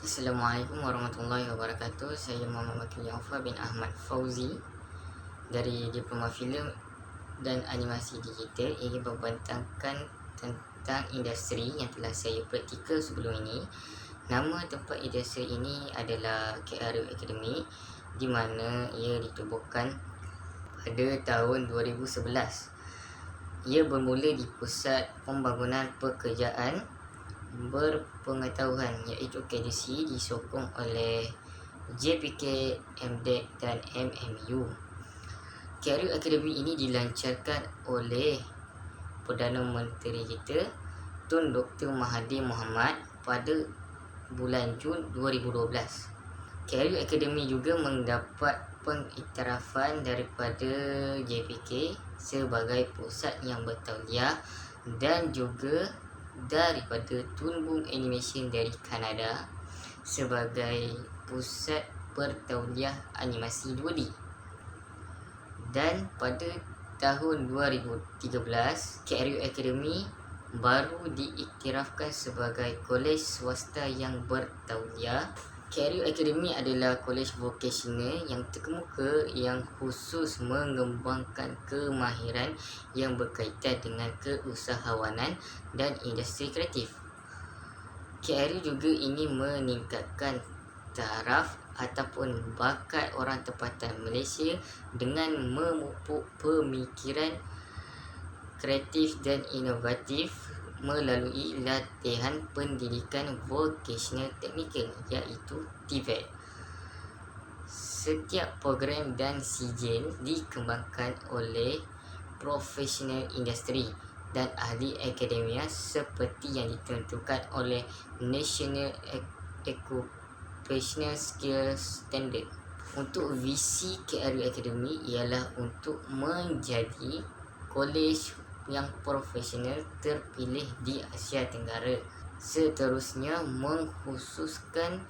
Assalamualaikum warahmatullahi wabarakatuh. Saya Muhammad Makil Yaufa bin Ahmad Fauzi dari Diploma Filem dan Animasi Digital, ingin membentangkan tentang industri yang telah saya praktikal sebelum ini. Nama tempat industri ini adalah KRU Academy, di mana ia ditubuhkan pada tahun 2011. Ia bermula di Pusat Pembangunan Pekerjaan Berpengetahuan iaitu KDC, disokong oleh JPK, MDEC dan MMU. Career Academy ini dilancarkan oleh Perdana Menteri kita Tun Dr. Mahathir Mohamad pada bulan Jun 2012. Career Academy juga mendapat pengiktirafan daripada JPK sebagai pusat yang bertauliah dan juga daripada Toon Animation dari Kanada sebagai pusat bertauliah animasi 2D. Dan pada tahun 2013, KRU Academy baru diiktirafkan sebagai kolej swasta yang bertauliah. KRU Academy adalah kolej vokasional yang terkemuka yang khusus mengembangkan kemahiran yang berkaitan dengan keusahawanan dan industri kreatif. KRU juga ingin meningkatkan taraf ataupun bakat orang tempatan Malaysia dengan memupuk pemikiran kreatif dan inovatif melalui latihan pendidikan vocational technical iaitu TVET. Setiap program dan sijil dikembangkan oleh profesional industri dan ahli akademia seperti yang ditentukan oleh National Occupational Skills Standard. Untuk visi KRU Academy ialah untuk menjadi kolej yang profesional terpilih di Asia Tenggara. Seterusnya, mengkhususkan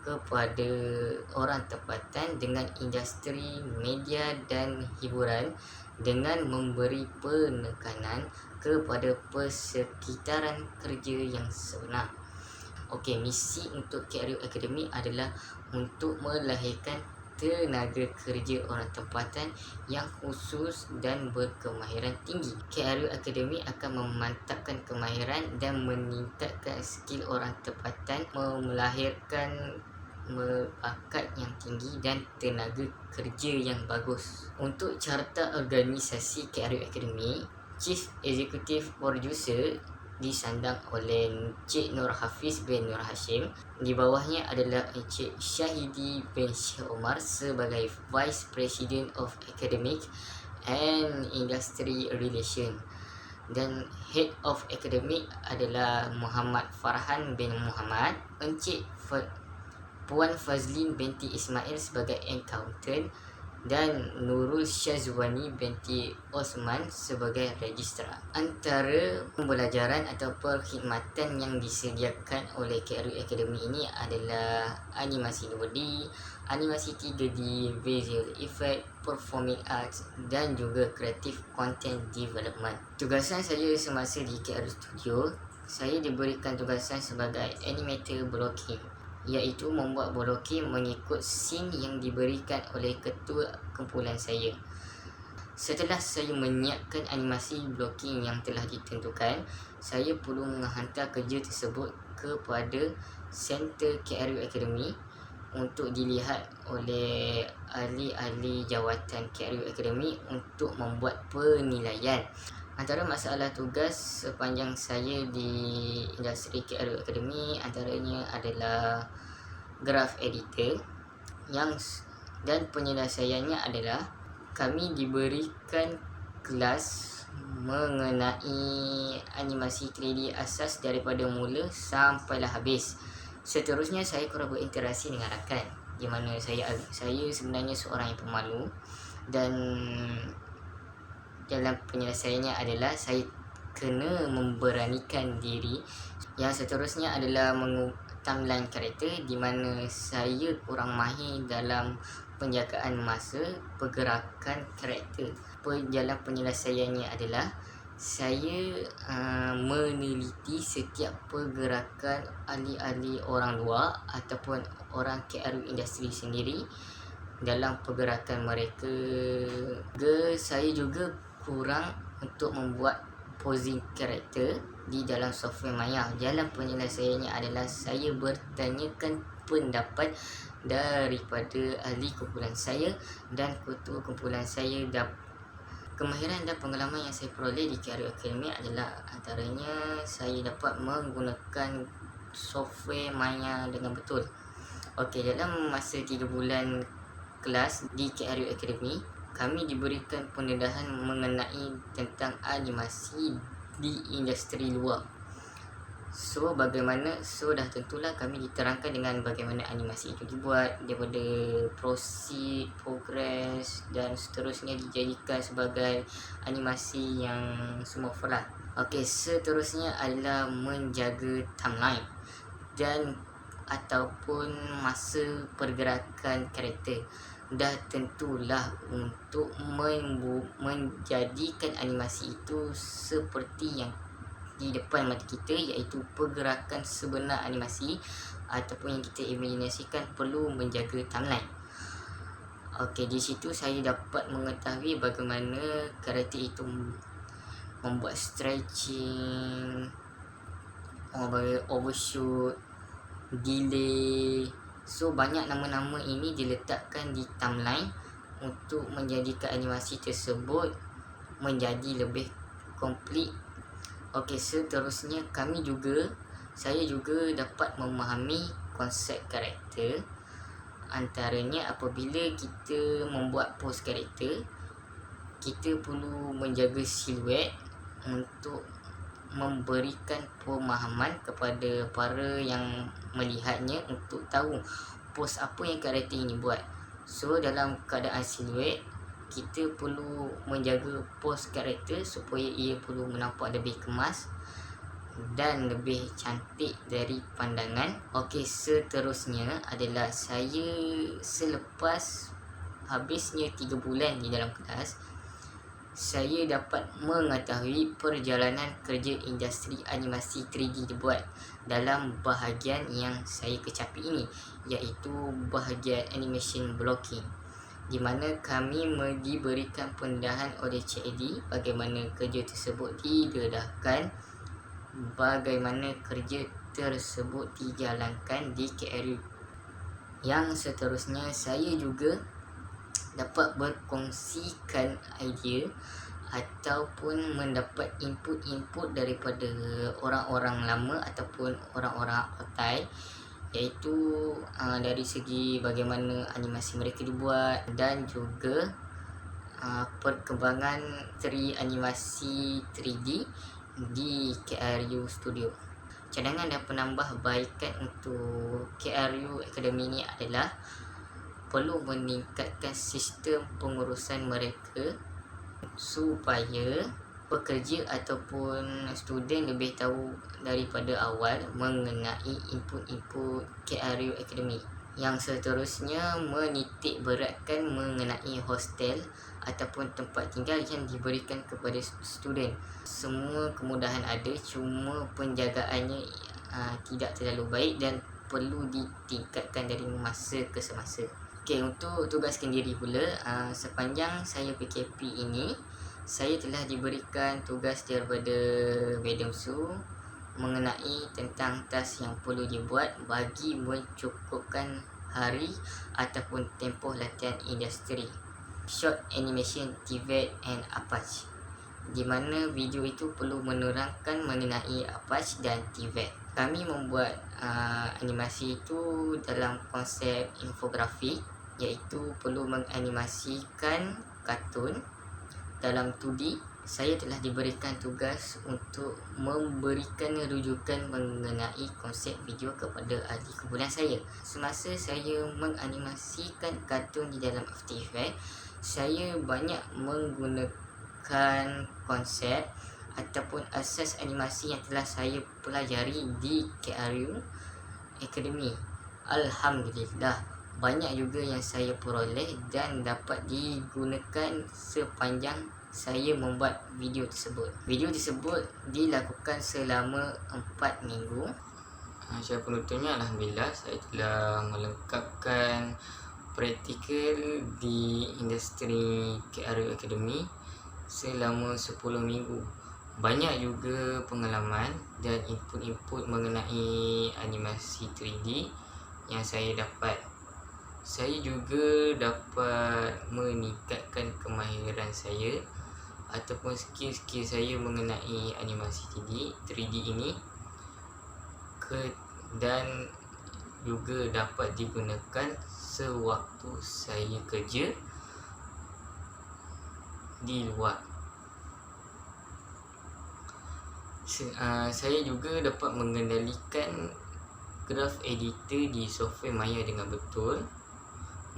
kepada orang tempatan dengan industri media dan hiburan dengan memberi penekanan kepada persekitaran kerja yang sebenar. Misi untuk KRU Academy adalah untuk melahirkan tenaga kerja orang tempatan yang khusus dan berkemahiran tinggi. KRU Academy akan memantapkan kemahiran dan meningkatkan skill orang tempatan, melahirkan bakat yang tinggi dan tenaga kerja yang bagus. Untuk carta organisasi KRU Academy, Chief Executive Producer disandang oleh Encik Nur Hafiz bin Nur Hashim. Di bawahnya adalah Encik Syahidi bin Syekh Omar sebagai Vice President of Academic and Industry Relation, dan Head of Academic adalah Muhammad Farhan bin Muhammad. Encik Puan Fazlin binti Ismail sebagai Accountant dan Nurul Syazwani binti Osman sebagai Registrar. Antara pembelajaran atau perkhidmatan yang disediakan oleh KRU Academy ini adalah animasi 2D, animasi 3D, visual effect, performing arts dan juga creative content development. Tugasan saya semasa di KRU Studio, saya diberikan tugasan sebagai animator blocking, iaitu membuat blocking mengikut scene yang diberikan oleh ketua kumpulan saya. Setelah saya menyiapkan animasi blocking yang telah ditentukan, saya perlu menghantar kerja tersebut kepada Center KRU Academy untuk dilihat oleh ahli-ahli jawatan KRU Academy untuk membuat penilaian. Antara masalah tugas sepanjang saya di industri KRU Academy antaranya adalah graph editor dan penyelesaiannya adalah kami diberikan kelas mengenai animasi 3D asas daripada mula sampailah habis. Seterusnya saya kurang berinteraksi dengan rakan, di mana saya sebenarnya seorang yang pemalu, dan dalam penyelesaiannya adalah saya kena memberanikan diri. Yang seterusnya adalah timeline karakter, di mana saya kurang mahir dalam penjagaan masa pergerakan karakter. Jalan penyelesaiannya adalah saya meneliti setiap pergerakan ahli-ahli orang luar ataupun orang KRU industri sendiri dalam pergerakan mereka. Saya juga kurang untuk membuat posing karakter di dalam software Maya. Dalam penyelesaiannya adalah saya bertanyakan pendapat daripada ahli kumpulan saya dan ketua kumpulan saya. Kemahiran dan pengalaman yang saya peroleh di KRU Academy adalah antaranya saya dapat menggunakan software Maya dengan betul. Okey, dalam masa 3 bulan kelas di KRU Academy, kami diberikan pendedahan mengenai tentang animasi di industri luar. So dah tentulah kami diterangkan dengan bagaimana animasi itu dibuat, daripada proceed, progress dan seterusnya dijadikan sebagai animasi yang smooth lah. Okey, seterusnya adalah menjaga timeline dan ataupun masa pergerakan karakter. Dah tentulah untuk menjadikan animasi itu seperti yang di depan mata kita, iaitu pergerakan sebenar animasi ataupun yang kita imaginasikan, perlu menjaga timeline. Okey, di situ saya dapat mengetahui bagaimana karakter itu membuat stretching, overshoot, delay. So banyak nama-nama ini diletakkan di timeline untuk menjadikan animasi tersebut menjadi lebih komplit. Okey, seterusnya saya juga dapat memahami konsep karakter. Antaranya apabila kita membuat pose karakter, kita perlu menjaga siluet untuk memberikan pemahaman kepada para yang melihatnya untuk tahu pose apa yang karakter ini buat. So dalam keadaan siluet, kita perlu menjaga pose karakter supaya ia perlu menampak lebih kemas dan lebih cantik dari pandangan. Okey, seterusnya adalah saya selepas habisnya 3 bulan di dalam kelas, saya dapat mengetahui perjalanan kerja industri animasi 3D dibuat dalam bahagian yang saya kecapi ini, iaitu bahagian animation blocking, di mana kami diberikan pendedahan oleh Cik Edi bagaimana kerja tersebut didedahkan, bagaimana kerja tersebut dijalankan di KRU. Yang seterusnya, saya juga dapat berkongsikan idea ataupun mendapat input daripada orang-orang lama ataupun orang-orang otai, iaitu dari segi bagaimana animasi mereka dibuat dan juga perkembangan animasi 3D di KRU Studio. Cadangan dan penambahbaikan untuk KRU Academy ini adalah perlu meningkatkan sistem pengurusan mereka supaya pekerja ataupun student lebih tahu daripada awal mengenai input KRU Academy. Yang seterusnya, menitik beratkan mengenai hostel ataupun tempat tinggal yang diberikan kepada student. Semua kemudahan ada, cuma penjagaannya tidak terlalu baik dan perlu ditingkatkan dari masa ke semasa. Okey, untuk tugas kendiri pula, sepanjang saya PKP ini, saya telah diberikan tugas daripada Madam Su mengenai tentang task yang perlu dibuat bagi mencukupkan hari ataupun tempoh latihan industri short animation TVET and Apache, di mana video itu perlu menerangkan mengenai Apache dan TVET. Kami membuat animasi itu dalam konsep infografik, iaitu perlu menganimasikan kartun dalam 2D. Saya telah diberikan tugas untuk memberikan rujukan mengenai konsep video kepada ahli kumpulan saya. Semasa saya menganimasikan kartun di dalam After Effects, saya banyak menggunakan konsep ataupun asas animasi yang telah saya pelajari di KRU Academy. Alhamdulillah, banyak juga yang saya peroleh dan dapat digunakan sepanjang saya membuat video tersebut. Video tersebut dilakukan selama 4 minggu. Saya penutupnya, alhamdulillah saya telah melengkapkan praktikal di industri KRU Academy selama 10 minggu. Banyak juga pengalaman dan input-input mengenai animasi 3D yang saya dapat. Saya juga dapat meningkatkan kemahiran saya ataupun skill-skill saya mengenai animasi 3D ini dan juga dapat digunakan sewaktu saya kerja di luar. Saya juga dapat mengendalikan graph editor di software Maya dengan betul,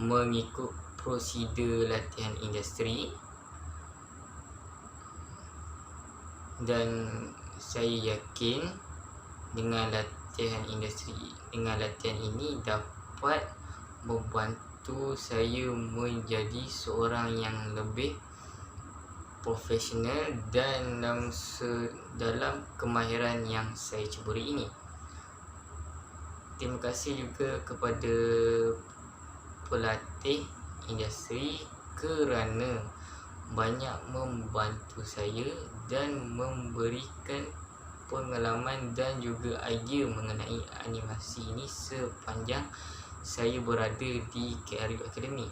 mengikut prosedur latihan industri, dan saya yakin dengan latihan ini dapat membantu saya menjadi seorang yang lebih profesional dan dalam kemahiran yang saya ceburi ini. Terima kasih juga kepada pelatih industri kerana banyak membantu saya dan memberikan pengalaman dan juga idea mengenai animasi ini sepanjang saya berada di KRU Academy.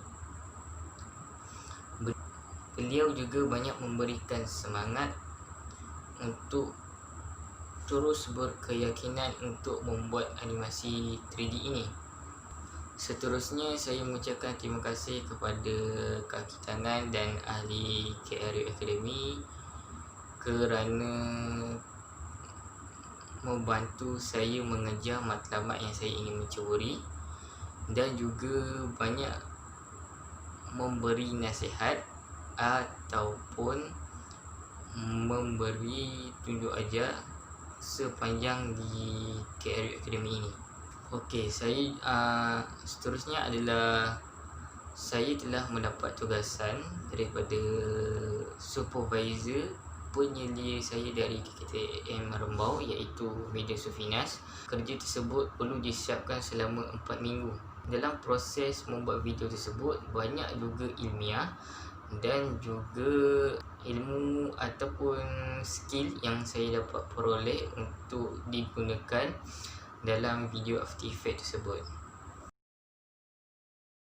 Beliau juga banyak memberikan semangat untuk terus berkeyakinan untuk membuat animasi 3D ini. Seterusnya saya mengucapkan terima kasih kepada kaki tangan dan ahli KRU Academy kerana membantu saya mengejar matlamat yang saya ingin menceburi, dan juga banyak memberi nasihat ataupun memberi tunjuk ajar sepanjang di KRU Academy ini. Okey, seterusnya adalah saya telah mendapat tugasan daripada supervisor penyelia saya dari KKTM Rembau, iaitu Media Sufinas. Kerja tersebut perlu disiapkan selama 4 minggu. Dalam proses membuat video tersebut banyak juga ilmiah dan juga ilmu ataupun skill yang saya dapat peroleh untuk digunakan dalam video After Effects tersebut.